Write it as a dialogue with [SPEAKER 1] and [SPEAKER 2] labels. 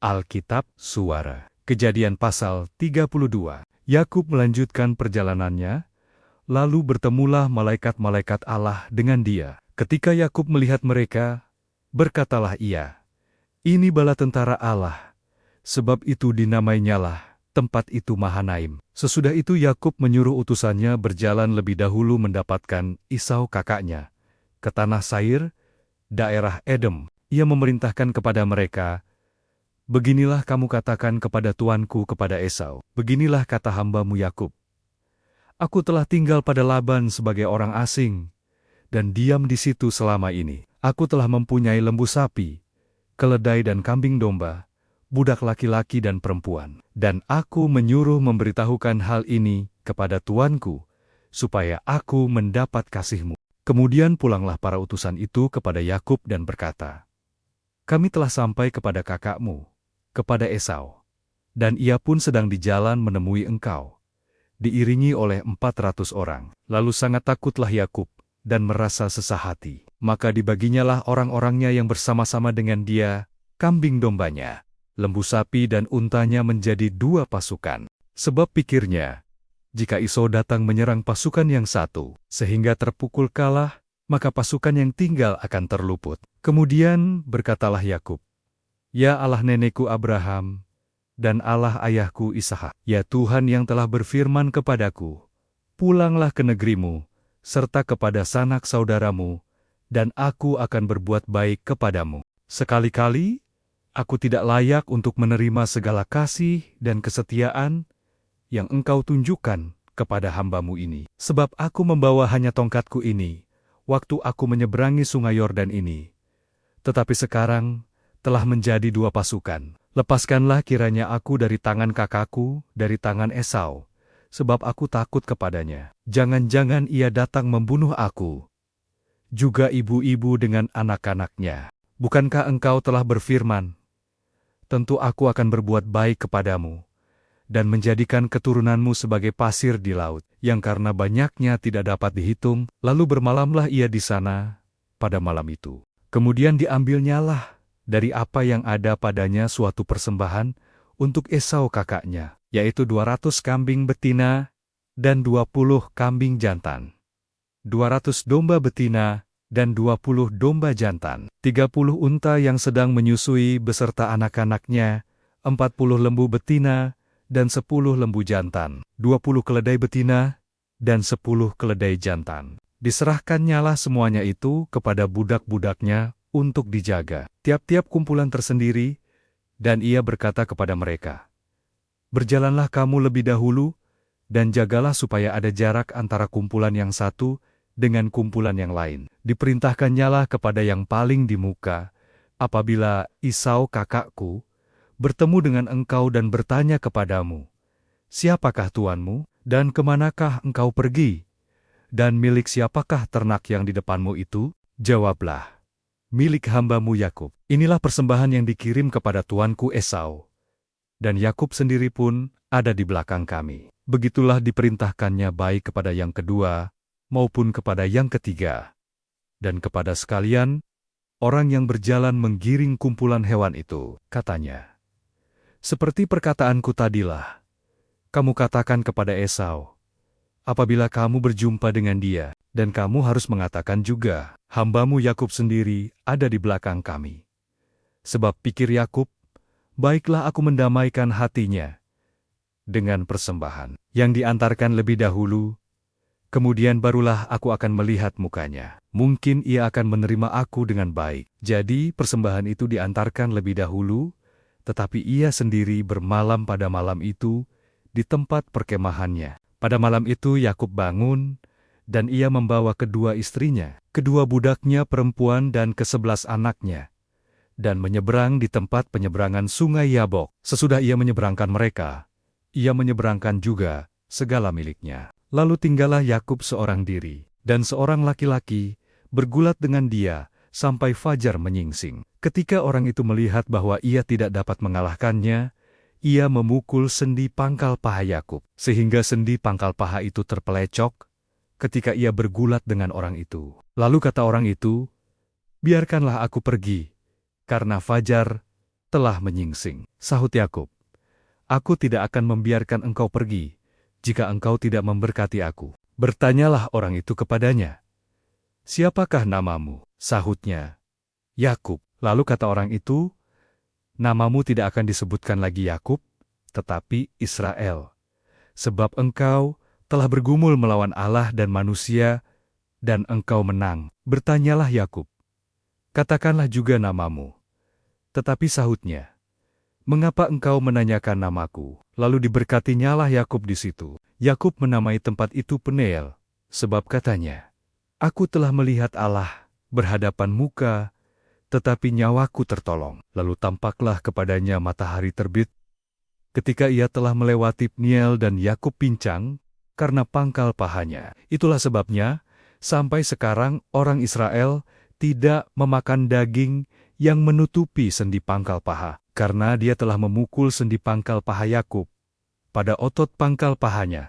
[SPEAKER 1] Alkitab Suara. Kejadian pasal 32. Yakub melanjutkan perjalanannya, lalu bertemulah malaikat-malaikat Allah dengan dia. Ketika Yakub melihat mereka, berkatalah ia, "Ini bala tentara Allah." Sebab itu dinamainyalah tempat itu Mahanaim. Sesudah itu Yakub menyuruh utusannya berjalan lebih dahulu mendapatkan Esau kakaknya ke tanah Sair, daerah Edom. Ia memerintahkan kepada mereka, "Beginilah kamu katakan kepada tuanku, kepada Esau, beginilah kata hambamu Yakub. Aku telah tinggal pada Laban sebagai orang asing, dan diam di situ selama ini. Aku telah mempunyai lembu sapi, keledai dan kambing domba, budak laki-laki dan perempuan. Dan aku menyuruh memberitahukan hal ini kepada tuanku, supaya aku mendapat kasihmu." Kemudian pulanglah para utusan itu kepada Yakub dan berkata, "Kami telah sampai kepada kakakmu, kepada Esau, dan ia pun sedang di jalan menemui engkau, diiringi oleh 400 orang. Lalu sangat takutlah Yakub dan merasa sesah hati. Maka dibaginyalah orang-orangnya yang bersama-sama dengan dia, kambing dombanya, lembu sapi dan untanya menjadi 2 pasukan. Sebab pikirnya, jika Esau datang menyerang pasukan yang satu, sehingga terpukul kalah, maka pasukan yang tinggal akan terluput. Kemudian berkatalah Yakub, "Ya Allah nenekku Abraham, dan Allah ayahku Ishak, ya Tuhan yang telah berfirman kepadaku, pulanglah ke negerimu, serta kepada sanak saudaramu, dan aku akan berbuat baik kepadamu. Sekali-kali, aku tidak layak untuk menerima segala kasih dan kesetiaan yang engkau tunjukkan kepada hambamu ini. Sebab aku membawa hanya tongkatku ini, waktu aku menyeberangi sungai Yordan ini. Tetapi sekarang telah menjadi 2 pasukan. Lepaskanlah kiranya aku dari tangan kakakku, dari tangan Esau, sebab aku takut kepadanya. Jangan-jangan ia datang membunuh aku, juga ibu-ibu dengan anak-anaknya. Bukankah engkau telah berfirman, tentu aku akan berbuat baik kepadamu, dan menjadikan keturunanmu sebagai pasir di laut, yang karena banyaknya tidak dapat dihitung." Lalu bermalamlah ia di sana pada malam itu. Kemudian diambilnyalah dari apa yang ada padanya suatu persembahan untuk Esau kakaknya, yaitu 200 kambing betina dan 20 kambing jantan, 200 domba betina dan 20 domba jantan, 30 unta yang sedang menyusui beserta anak-anaknya, 40 lembu betina dan 10 lembu jantan, 20 keledai betina dan 10 keledai jantan. Diserahkannyalah semuanya itu kepada budak-budaknya untuk dijaga, tiap-tiap kumpulan tersendiri, dan ia berkata kepada mereka, "Berjalanlah kamu lebih dahulu, dan jagalah supaya ada jarak antara kumpulan yang satu dengan kumpulan yang lain." Diperintahkannyalah kepada yang paling di muka, "Apabila Esau kakakku bertemu dengan engkau dan bertanya kepadamu, 'Siapakah tuanmu, dan kemanakah engkau pergi? Dan milik siapakah ternak yang di depanmu itu?' Jawablah, 'Milik hambamu Yakub.' Inilah persembahan yang dikirim kepada tuanku Esau, dan Yakub sendiri pun ada di belakang kami." Begitulah diperintahkannya baik kepada yang kedua maupun kepada yang ketiga, dan kepada sekalian orang yang berjalan menggiring kumpulan hewan itu. Katanya, "Seperti perkataanku tadilah, kamu katakan kepada Esau, apabila kamu berjumpa dengan dia, dan kamu harus mengatakan juga, hambamu Yakub sendiri ada di belakang kami. Sebab pikir Yakub, baiklah aku mendamaikan hatinya dengan persembahan yang diantarkan lebih dahulu, kemudian barulah aku akan melihat mukanya. Mungkin ia akan menerima aku dengan baik." Jadi persembahan itu diantarkan lebih dahulu, tetapi ia sendiri bermalam pada malam itu di tempat perkemahannya. Pada malam itu Yakub bangun, dan ia membawa kedua istrinya, kedua budaknya perempuan dan ke-11 anaknya, dan menyeberang di tempat penyeberangan sungai Yabok. Sesudah ia menyeberangkan mereka, ia menyeberangkan juga segala miliknya. Lalu tinggallah Yakub seorang diri, dan seorang laki-laki bergulat dengan dia sampai fajar menyingsing. Ketika orang itu melihat bahwa ia tidak dapat mengalahkannya, ia memukul sendi pangkal paha Yakub, sehingga sendi pangkal paha itu terpelecok ketika ia bergulat dengan orang itu. Lalu kata orang itu, "Biarkanlah aku pergi, karena fajar telah menyingsing. Sahut Yakub, "Aku tidak akan membiarkan engkau pergi, jika engkau tidak memberkati aku." Bertanyalah orang itu kepadanya, "Siapakah namamu?" Sahutnya, "Yakub." Lalu kata orang itu, "Namamu tidak akan disebutkan lagi Yakub, tetapi Israel, sebab engkau telah bergumul melawan Allah dan manusia, dan engkau menang." Bertanyalah Yakub, "Katakanlah juga namamu." Tetapi sahutnya, "Mengapa engkau menanyakan namaku?" Lalu diberkatinyalah Yakub di situ. Yakub menamai tempat itu Peniel, sebab katanya, "Aku telah melihat Allah berhadapan muka, tetapi nyawaku tertolong." Lalu tampaklah kepadanya matahari terbit, ketika ia telah melewati Peniel, dan Yakub pincang karena pangkal pahanya. Itulah sebabnya, sampai sekarang orang Israel tidak memakan daging yang menutupi sendi pangkal paha, karena dia telah memukul sendi pangkal paha Yakub pada otot pangkal pahanya.